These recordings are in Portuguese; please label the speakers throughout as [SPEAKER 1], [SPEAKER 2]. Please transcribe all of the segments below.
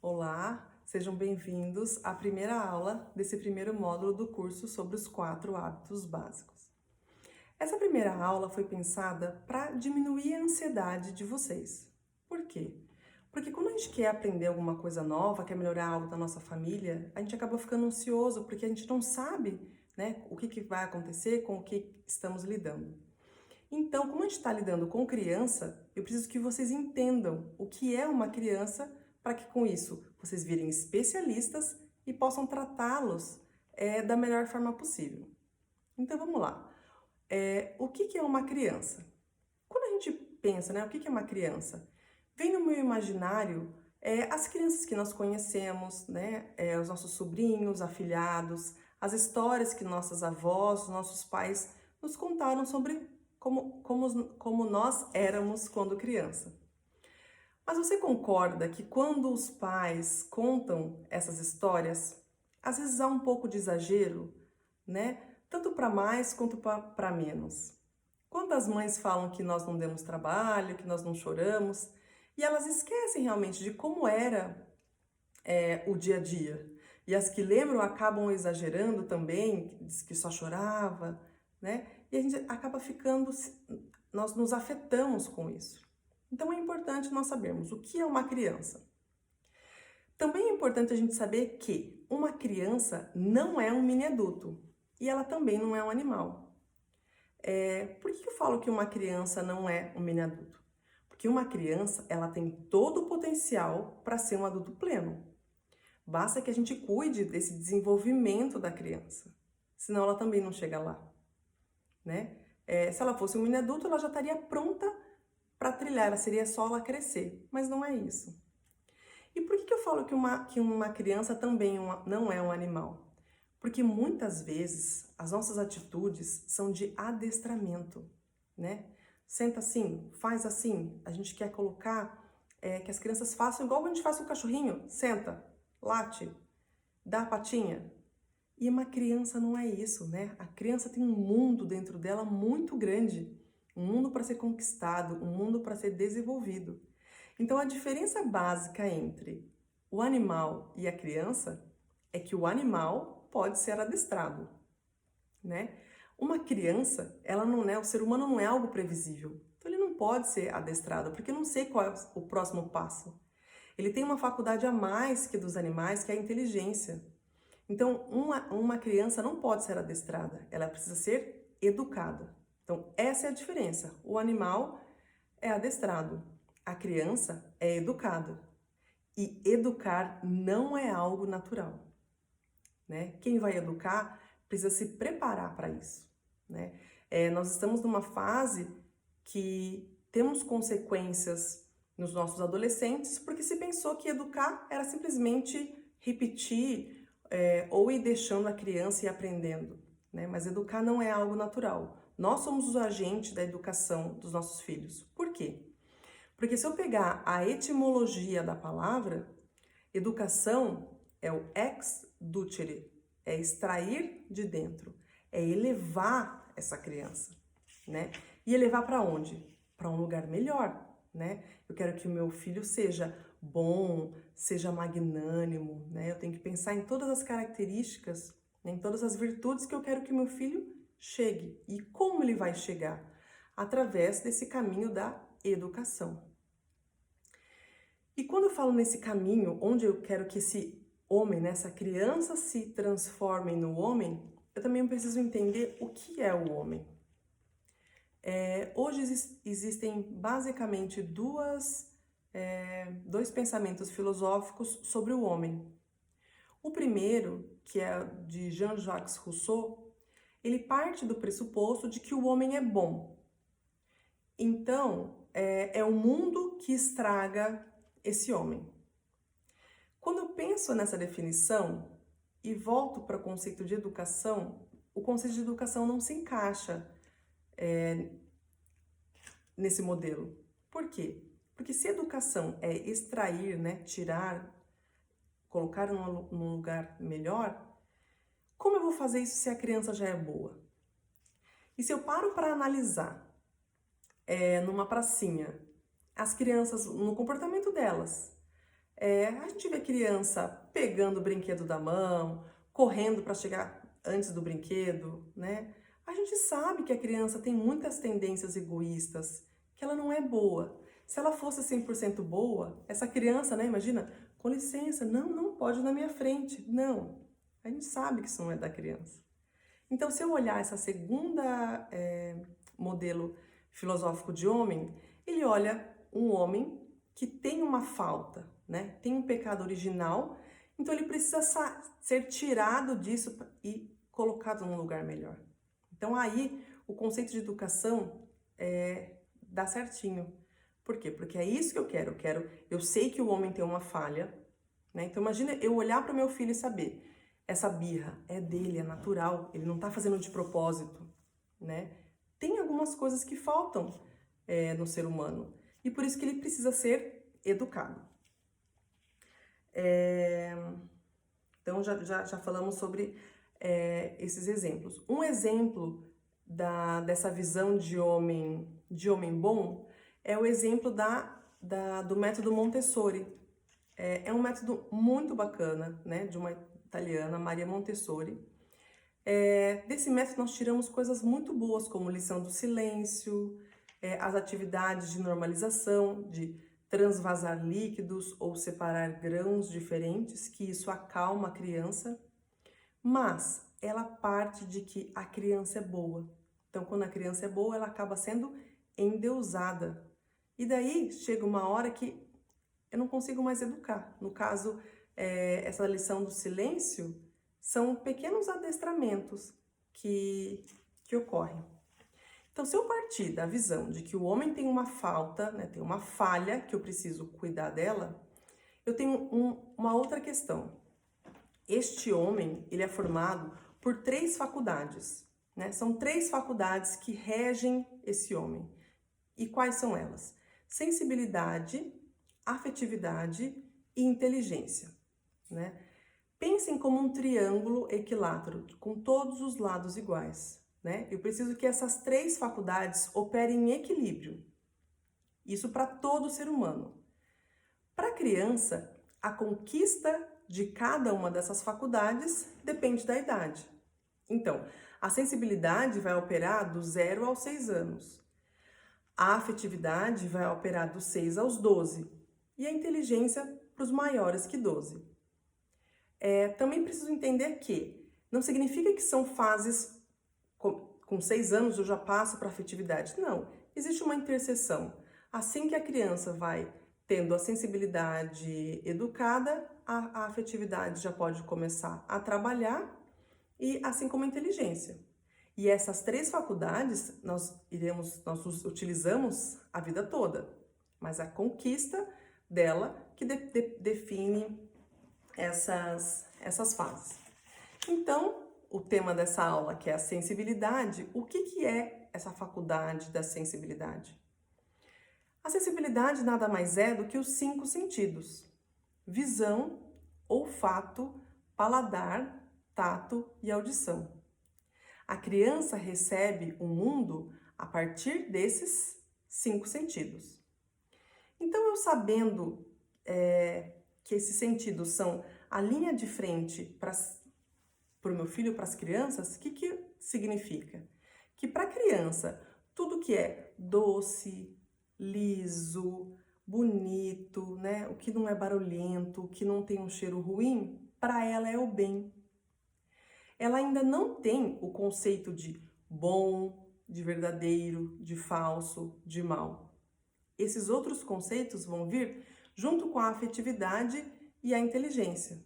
[SPEAKER 1] Olá, sejam bem-vindos à primeira aula desse primeiro módulo do curso sobre os 4 hábitos básicos. Essa primeira aula foi pensada para diminuir a ansiedade de vocês. Por quê? Porque quando a gente quer aprender alguma coisa nova, quer melhorar algo da nossa família, a gente acaba ficando ansioso porque a gente não sabe, né, o que vai acontecer, com o que estamos lidando. Então, como a gente está lidando com criança, eu preciso que vocês entendam o que é uma criança para que com isso vocês virem especialistas e possam tratá-los da melhor forma possível. Então vamos lá. O que é uma criança? Quando a gente pensa, né, o que é uma criança? Vem no meu imaginário as crianças que nós conhecemos, né, os nossos sobrinhos, afilhados, as histórias que nossas avós, nossos pais nos contaram sobre como nós éramos quando criança. Mas você concorda que quando os pais contam essas histórias, às vezes há um pouco de exagero, né? Tanto para mais quanto para menos. Quantas mães falam que nós não demos trabalho, que nós não choramos, e elas esquecem realmente de como era o dia a dia. E as que lembram acabam exagerando também, diz que só chorava, né? E a gente acaba ficando, nós nos afetamos com isso. Então é importante nós sabermos o que é uma criança. Também é importante a gente saber que uma criança não é um mini adulto e ela também não é um animal. Por que eu falo que uma criança não é um mini adulto? Porque uma criança, ela tem todo o potencial para ser um adulto pleno. Basta que a gente cuide desse desenvolvimento da criança, senão ela também não chega lá, né? Se ela fosse um mini adulto, ela já estaria pronta para trilhar, seria só ela crescer, mas não é isso. E por que eu falo que uma criança também não é um animal? Porque muitas vezes as nossas atitudes são de adestramento, né? Senta assim, faz assim. A gente quer colocar que as crianças façam igual a gente faz com o cachorrinho. Senta, late, dá a patinha. E uma criança não é isso, né? A criança tem um mundo dentro dela muito grande. Um mundo para ser conquistado, um mundo para ser desenvolvido. Então, a diferença básica entre o animal e a criança é que o animal pode ser adestrado, né? Uma criança, ela não é, o ser humano não é algo previsível. Então, ele não pode ser adestrado, porque eu não sei qual é o próximo passo. Ele tem uma faculdade a mais que dos animais, que é a inteligência. Então, uma criança não pode ser adestrada, ela precisa ser educada. Então, essa é a diferença. O animal é adestrado, a criança é educada. E educar não é algo natural, né? Quem vai educar precisa se preparar para isso, né? Nós estamos numa fase que temos consequências nos nossos adolescentes porque se pensou que educar era simplesmente repetir ou ir deixando a criança e aprendendo, né? Mas educar não é algo natural. Nós somos os agentes da educação dos nossos filhos. Por quê? Porque se eu pegar a etimologia da palavra, educação é o ex ducere, é extrair de dentro, é elevar essa criança, né? E elevar para onde? Para um lugar melhor, né? Eu quero que o meu filho seja bom, seja magnânimo, né? Eu tenho que pensar em todas as características, né, em todas as virtudes que eu quero que o meu filho chegue. E como ele vai chegar? Através desse caminho da educação. E quando eu falo nesse caminho, onde eu quero que esse homem, né, essa criança se transforme no homem, eu também preciso entender o que é o homem. Hoje existem basicamente dois pensamentos filosóficos sobre o homem. O primeiro, que é de Jean-Jacques Rousseau, ele parte do pressuposto de que o homem é bom. Então, é o mundo que estraga esse homem. Quando eu penso nessa definição e volto para o conceito de educação, o conceito de educação não se encaixa nesse modelo. Por quê? Porque se educação é extrair, né, tirar, colocar num lugar melhor, como eu vou fazer isso se a criança já é boa? E se eu paro para analisar numa pracinha as crianças, no comportamento delas, A gente vê criança pegando o brinquedo da mão, correndo para chegar antes do brinquedo, né? A gente sabe que a criança tem muitas tendências egoístas, que ela não é boa. Se ela fosse 100% boa, essa criança, né, imagina, com licença, não, não pode ir na minha frente. Não, a gente sabe que isso não é da criança. Então, se eu olhar essa segunda modelo filosófico de homem, ele olha um homem que tem uma falta, né? Tem um pecado original, então ele precisa ser tirado disso e colocado num lugar melhor. Então aí o conceito de educação dá certinho. Por quê? Porque é isso que eu quero. Eu sei que o homem tem uma falha, né? Então imagina eu olhar para o meu filho e saber, essa birra é dele, é natural, ele não está fazendo de propósito, né? Tem algumas coisas que faltam no ser humano e por isso que ele precisa ser educado. Então já falamos sobre esses exemplos. Um exemplo dessa visão de homem bom é o exemplo do método Montessori. É um método muito bacana, né, de uma italiana, Maria Montessori. Desse método nós tiramos coisas muito boas, como lição do silêncio, as atividades de normalização, de transvasar líquidos ou separar grãos diferentes, que isso acalma a criança, mas ela parte de que a criança é boa. Então, quando a criança é boa, ela acaba sendo endeusada. E daí chega uma hora que eu não consigo mais educar. No caso, essa lição do silêncio são pequenos adestramentos que ocorrem. Então, se eu partir da visão de que o homem tem uma falta, né, tem uma falha que eu preciso cuidar dela, eu tenho uma outra questão. Este homem, ele é formado por 3 faculdades, né? São 3 faculdades que regem esse homem. E quais são elas? Sensibilidade, afetividade e inteligência, né? Pensem como um triângulo equilátero, com todos os lados iguais, né? Eu preciso que essas 3 faculdades operem em equilíbrio. Isso para todo ser humano. Para a criança, a conquista de cada uma dessas faculdades depende da idade. Então, a sensibilidade vai operar do 0 aos 6 anos. A afetividade vai operar dos 6 aos 12 e a inteligência para os maiores que 12. Também preciso entender que não significa que são fases, com 6 anos eu já passo para a afetividade. Não, existe uma interseção. Assim que a criança vai tendo a sensibilidade educada, a afetividade já pode começar a trabalhar e assim como a inteligência. E essas 3 faculdades nós utilizamos a vida toda, mas a conquista dela que define essas fases. Então, o tema dessa aula, que é a sensibilidade, o que é essa faculdade da sensibilidade? A sensibilidade nada mais é do que os 5 sentidos: visão, olfato, paladar, tato e audição. A criança recebe o mundo a partir desses 5 sentidos. Então, eu sabendo que esses sentidos são a linha de frente para o meu filho, para as crianças, o que significa? Que para a criança, tudo que é doce, liso, bonito, né? O que não é barulhento, o que não tem um cheiro ruim, para ela é o bem. Ela ainda não tem o conceito de bom, de verdadeiro, de falso, de mal. Esses outros conceitos vão vir junto com a afetividade e a inteligência.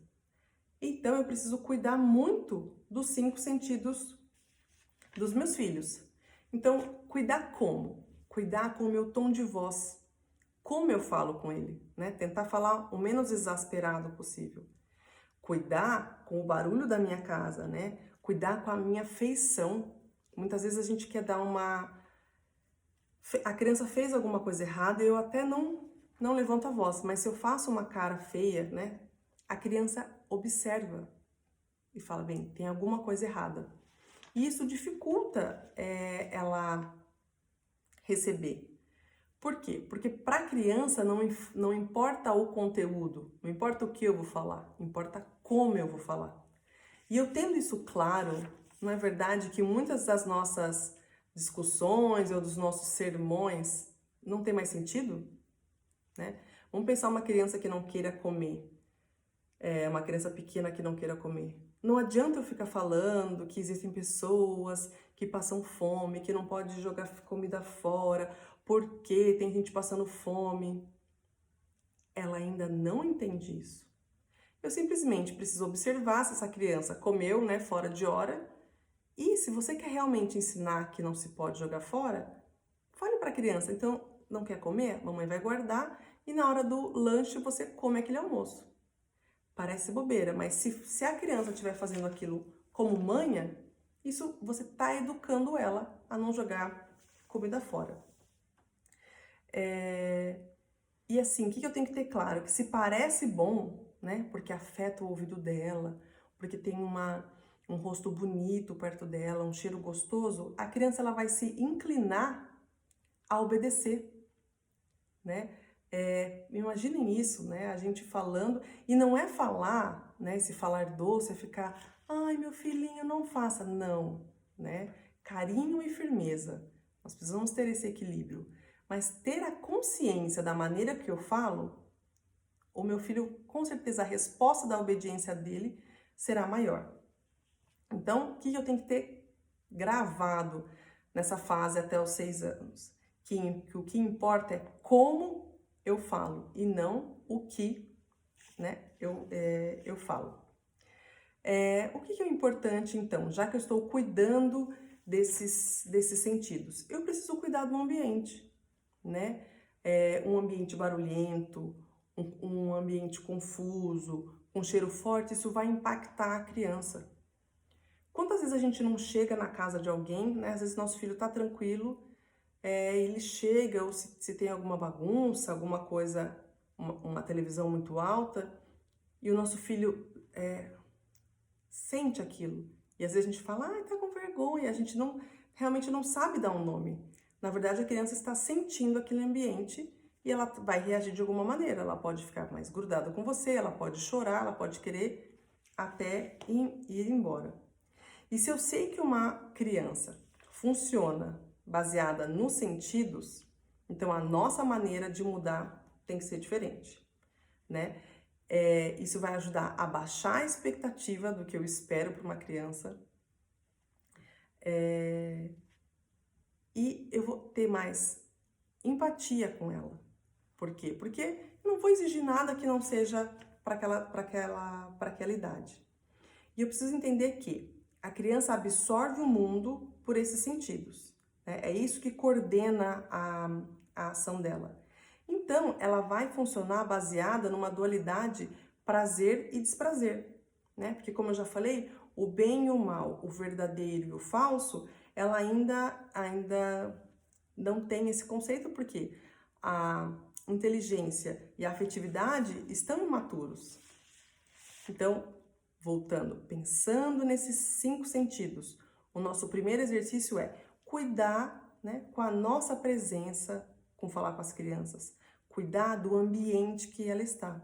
[SPEAKER 1] Então, eu preciso cuidar muito dos 5 sentidos dos meus filhos. Então, cuidar como? Cuidar com o meu tom de voz, como eu falo com ele, né? Tentar falar o menos exasperado possível. Cuidar com o barulho da minha casa, né? Cuidar com a minha feição. Muitas vezes a gente quer dar a criança fez alguma coisa errada e eu até não levanto a voz, mas se eu faço uma cara feia, né? A criança observa e fala, bem, tem alguma coisa errada. E isso dificulta ela receber. Por quê? Porque para a criança não importa o conteúdo, não importa o que eu vou falar, importa como eu vou falar. E eu tendo isso claro, não é verdade que muitas das nossas discussões ou dos nossos sermões não tem mais sentido, né? Vamos pensar uma criança que não queira comer, uma criança pequena que não queira comer. Não adianta eu ficar falando que existem pessoas que passam fome, que não pode jogar comida fora, porque tem gente passando fome. Ela ainda não entende isso. Eu simplesmente preciso observar se essa criança comeu, né, fora de hora. E se você quer realmente ensinar que não se pode jogar fora, fale para a criança. Então, não quer comer? Mamãe vai guardar e na hora do lanche você come aquele almoço. Parece bobeira, mas se a criança estiver fazendo aquilo como manha, isso você está educando ela a não jogar comida fora. E assim, o que eu tenho que ter claro? Que se parece bom, né? Porque afeta o ouvido dela, porque tem um rosto bonito perto dela, um cheiro gostoso, a criança ela vai se inclinar a obedecer, né? Imaginem isso, né? A gente falando, e não é falar, né? Esse falar doce é ficar, ai meu filhinho, não faça, não, né? Carinho e firmeza, nós precisamos ter esse equilíbrio, mas ter a consciência da maneira que eu falo, o meu filho, com certeza, a resposta da obediência dele será maior. Então, o que eu tenho que ter gravado nessa fase até os 6 anos? Que o que importa é como eu falo e não o que, né, eu falo. O que é importante, então, já que eu estou cuidando desses sentidos? Eu preciso cuidar do ambiente, né? Um ambiente barulhento, um ambiente confuso, um cheiro forte, isso vai impactar a criança. Quantas vezes a gente não chega na casa de alguém, né? Às vezes nosso filho tá tranquilo, ele chega, ou se tem alguma bagunça, alguma coisa, uma televisão muito alta, e o nosso filho sente aquilo. E às vezes a gente fala, tá com vergonha, a gente realmente não sabe dar um nome. Na verdade, a criança está sentindo aquele ambiente e ela vai reagir de alguma maneira. Ela pode ficar mais grudada com você, ela pode chorar, ela pode querer até ir embora. E se eu sei que uma criança funciona baseada nos sentidos, então a nossa maneira de mudar tem que ser diferente, né? Isso vai ajudar a baixar a expectativa do que eu espero para uma criança. E eu vou ter mais empatia com ela. Por quê? Porque eu não vou exigir nada que não seja para aquela idade. E eu preciso entender que a criança absorve o mundo por esses sentidos, né? É isso que coordena a ação dela. Então, ela vai funcionar baseada numa dualidade prazer e desprazer, né? Porque, como eu já falei, o bem e o mal, o verdadeiro e o falso, ela ainda não tem esse conceito, porque a inteligência e a afetividade estão imaturos. Então, voltando, pensando nesses 5 sentidos, o nosso primeiro exercício é cuidar, né, com a nossa presença, com falar com as crianças, cuidar do ambiente que ela está.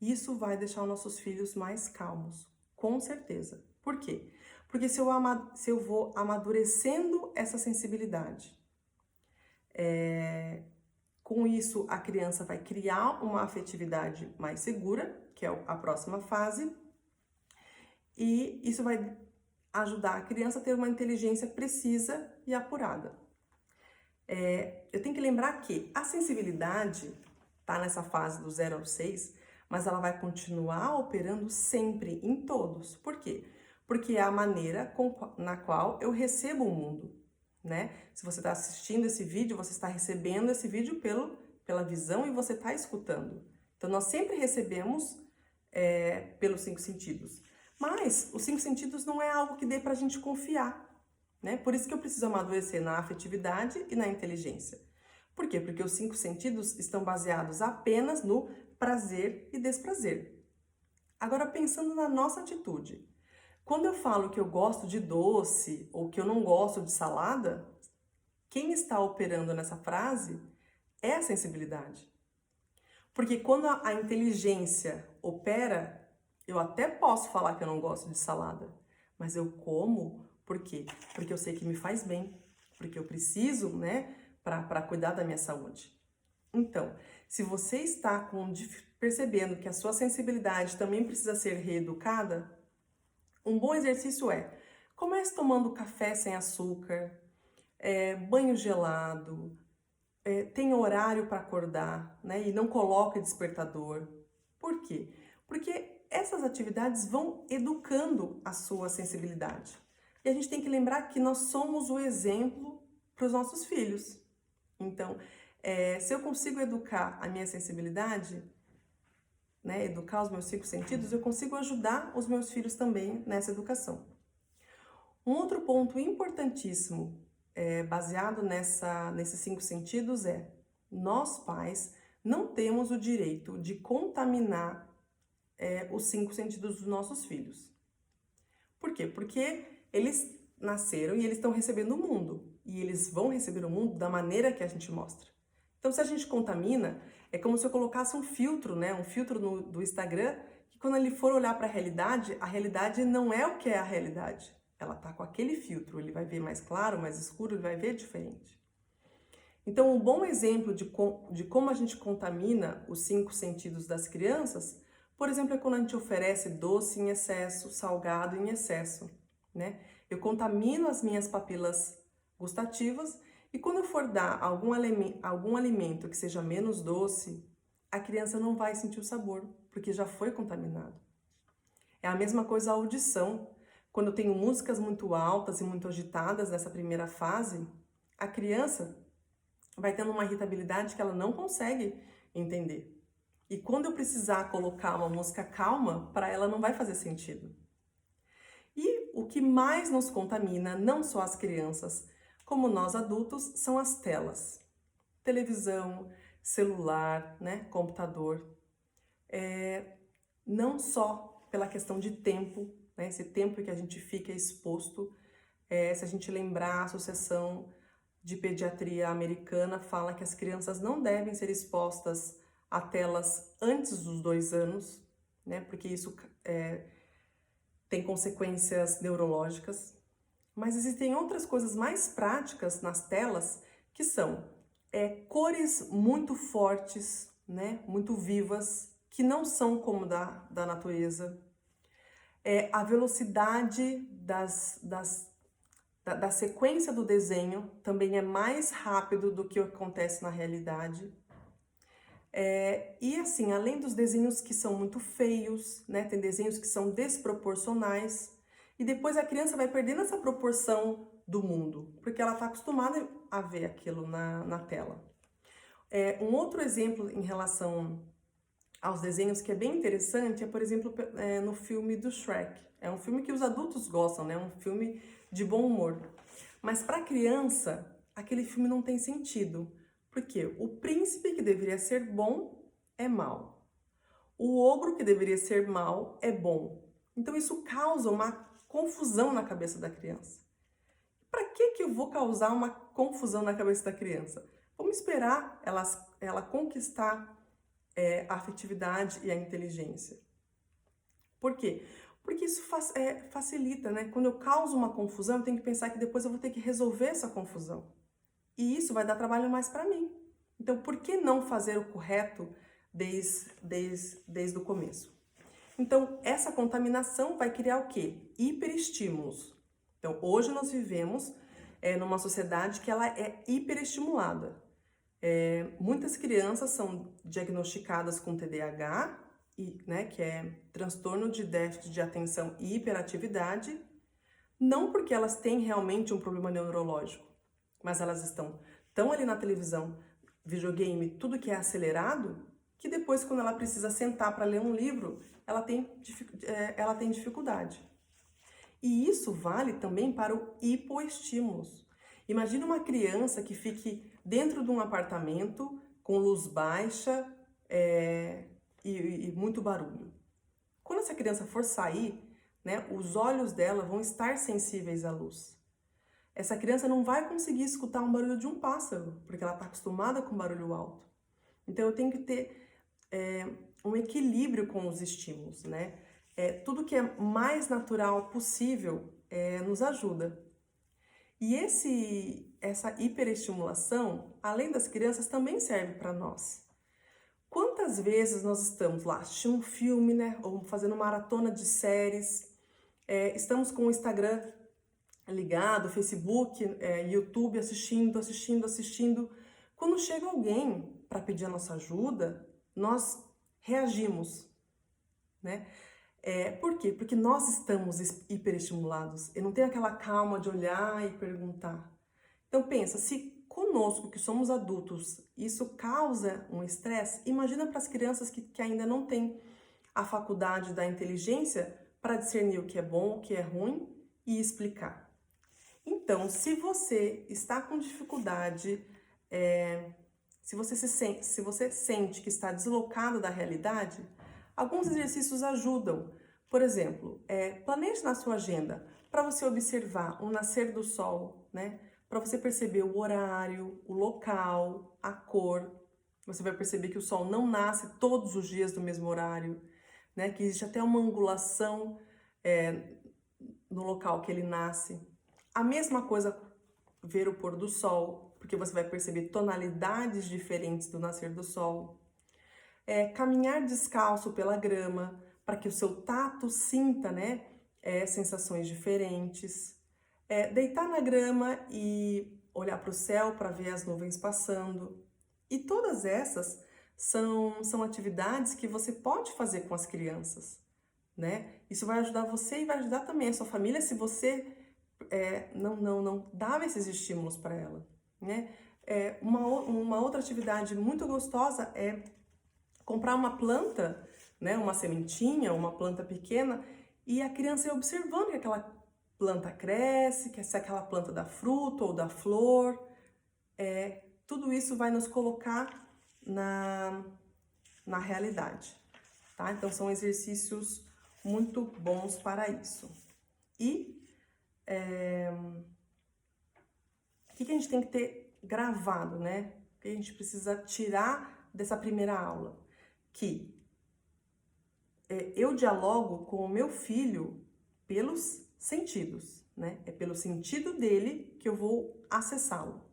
[SPEAKER 1] Isso vai deixar os nossos filhos mais calmos, com certeza. Por quê? Porque se eu vou amadurecendo essa sensibilidade, com isso a criança vai criar uma afetividade mais segura, que é a próxima fase, e isso vai ajudar a criança a ter uma inteligência precisa e apurada. Eu tenho que lembrar que a sensibilidade está nessa fase do 0 ao 6, mas ela vai continuar operando sempre, em todos. Por quê? Porque é a maneira na qual eu recebo o mundo, né? Se você está assistindo esse vídeo, você está recebendo esse vídeo pela visão e você está escutando. Então, nós sempre recebemos pelos 5 sentidos. Mas os 5 sentidos não é algo que dê pra gente confiar, né? Por isso que eu preciso amadurecer na afetividade e na inteligência. Por quê? Porque os 5 sentidos estão baseados apenas no prazer e desprazer. Agora, pensando na nossa atitude. Quando eu falo que eu gosto de doce ou que eu não gosto de salada, quem está operando nessa frase é a sensibilidade. Porque quando a inteligência opera, eu até posso falar que eu não gosto de salada, mas eu como, por quê? Porque eu sei que me faz bem, porque eu preciso, né, para cuidar da minha saúde. Então, se você está percebendo que a sua sensibilidade também precisa ser reeducada, um bom exercício comece tomando café sem açúcar, banho gelado, tenha horário para acordar, né? E não coloque despertador. Por quê? Porque essas atividades vão educando a sua sensibilidade. E a gente tem que lembrar que nós somos o exemplo para os nossos filhos. Então, se eu consigo educar a minha sensibilidade, né, educar os meus 5 sentidos, eu consigo ajudar os meus filhos também nessa educação. Um outro ponto importantíssimo, baseado nesses 5 sentidos, nós pais não temos o direito de contaminar os 5 sentidos dos nossos filhos. Por quê? Porque eles nasceram e eles estão recebendo o mundo. E eles vão receber o mundo da maneira que a gente mostra. Então, se a gente contamina, é como se eu colocasse um filtro, né? Um filtro do Instagram, que quando ele for olhar para a realidade não é o que é a realidade. Ela tá com aquele filtro, ele vai ver mais claro, mais escuro, ele vai ver diferente. Então, um bom exemplo de como a gente contamina os 5 sentidos das crianças, por exemplo, é quando a gente oferece doce em excesso, salgado em excesso, né? Eu contamino as minhas papilas gustativas e quando eu for dar algum alimento que seja menos doce, a criança não vai sentir o sabor, porque já foi contaminado. É a mesma coisa a audição. Quando eu tenho músicas muito altas e muito agitadas nessa primeira fase, a criança vai tendo uma irritabilidade que ela não consegue entender. E quando eu precisar colocar uma música calma, para ela não vai fazer sentido. E o que mais nos contamina, não só as crianças, como nós adultos, são as telas. Televisão, celular, né, computador. Não só pela questão de tempo, né, esse tempo que a gente fica exposto. Se a gente lembrar, a Associação de Pediatria Americana fala que as crianças não devem ser expostas a telas antes dos 2 anos, né, porque isso tem consequências neurológicas. Mas existem outras coisas mais práticas nas telas que são cores muito fortes, né, muito vivas, que não são como da natureza. A velocidade da sequência do desenho também é mais rápido do que o que acontece na realidade. E assim, além dos desenhos que são muito feios, né, tem desenhos que são desproporcionais, e depois a criança vai perdendo essa proporção do mundo, porque ela está acostumada a ver aquilo na tela. Um outro exemplo em relação aos desenhos que é bem interessante por exemplo, no filme do Shrek. É um filme que os adultos gostam, né? Um filme de bom humor. Mas para criança, aquele filme não tem sentido. Porque o príncipe que deveria ser bom é mau. O ogro que deveria ser mau é bom. Então isso causa uma confusão na cabeça da criança. Para que eu vou causar uma confusão na cabeça da criança? Vamos esperar ela conquistar a afetividade e a inteligência. Por quê? Porque isso facilita, né? Quando eu causo uma confusão, eu tenho que pensar que depois eu vou ter que resolver essa confusão. E isso vai dar trabalho mais para mim. Então, por que não fazer o correto desde o começo? Então, essa contaminação vai criar o quê? Hiperestímulos. Então, hoje nós vivemos numa sociedade que ela é hiperestimulada. Muitas crianças são diagnosticadas com TDAH, né, que é transtorno de déficit de atenção e hiperatividade, não porque elas têm realmente um problema neurológico, mas elas estão tão ali na televisão, videogame, tudo que é acelerado, que depois quando ela precisa sentar para ler um livro, ela tem dificuldade. E isso vale também para o hipoestímulos. Imagina uma criança que fique dentro de um apartamento com luz baixa e muito barulho. Quando essa criança for sair, né, os olhos dela vão estar sensíveis à luz. Essa criança não vai conseguir escutar um barulho de um pássaro, porque ela está acostumada com barulho alto. Então eu tenho que ter um equilíbrio com os estímulos, né? Tudo que é mais natural possível nos ajuda. E essa hiperestimulação, além das crianças, também serve para nós. Quantas vezes nós estamos lá assistindo um filme, né? Ou fazendo maratona de séries, estamos com o Instagram ligado, Facebook, YouTube, assistindo. Quando chega alguém para pedir a nossa ajuda, nós reagimos, né? Por quê? Porque nós estamos hiperestimulados. Eu não tenho aquela calma de olhar e perguntar. Então pensa, se conosco, que somos adultos, isso causa um estresse, imagina para as crianças que ainda não têm a faculdade da inteligência para discernir o que é bom, o que é ruim e explicar. Então, se você está com dificuldade, se você sente que está deslocado da realidade, alguns exercícios ajudam. Por exemplo, planeje na sua agenda para você observar o nascer do sol, né? Para você perceber o horário, o local, a cor. Você vai perceber que o sol não nasce todos os dias do mesmo horário, né? Que existe até uma angulação no local que ele nasce. A mesma coisa ver o pôr do sol, porque você vai perceber tonalidades diferentes do nascer do sol. Caminhar descalço pela grama, para que o seu tato sinta, né, sensações diferentes. Deitar na grama e olhar para o céu para ver as nuvens passando. E todas essas são atividades que você pode fazer com as crianças, né? Isso vai ajudar você e vai ajudar também a sua família se você não dava esses estímulos para ela, né? Uma outra atividade muito gostosa é comprar uma planta, né? Uma sementinha, uma planta pequena e a criança ir observando que aquela planta cresce, que se aquela planta dá fruto ou dá flor. Tudo isso vai nos colocar na realidade, tá? Então são exercícios muito bons para isso. E o que a gente tem que ter gravado, né? O que a gente precisa tirar dessa primeira aula? Que eu dialogo com o meu filho pelos sentidos, né? É pelo sentido dele que eu vou acessá-lo.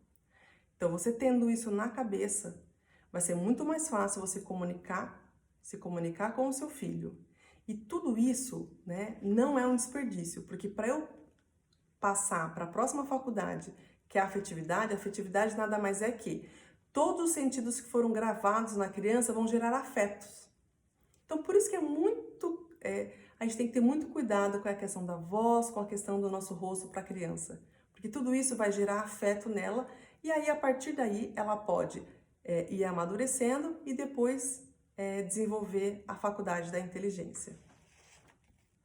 [SPEAKER 1] Então, você tendo isso na cabeça, vai ser muito mais fácil você se comunicar com o seu filho. E tudo isso, né, não é um desperdício, porque para eu passar para a próxima faculdade, que é a afetividade nada mais é que todos os sentidos que foram gravados na criança vão gerar afetos. Então, por isso que a gente tem que ter muito cuidado com a questão da voz, com a questão do nosso rosto para a criança, porque tudo isso vai gerar afeto nela e aí, a partir daí, ela pode ir amadurecendo e depois desenvolver a faculdade da inteligência.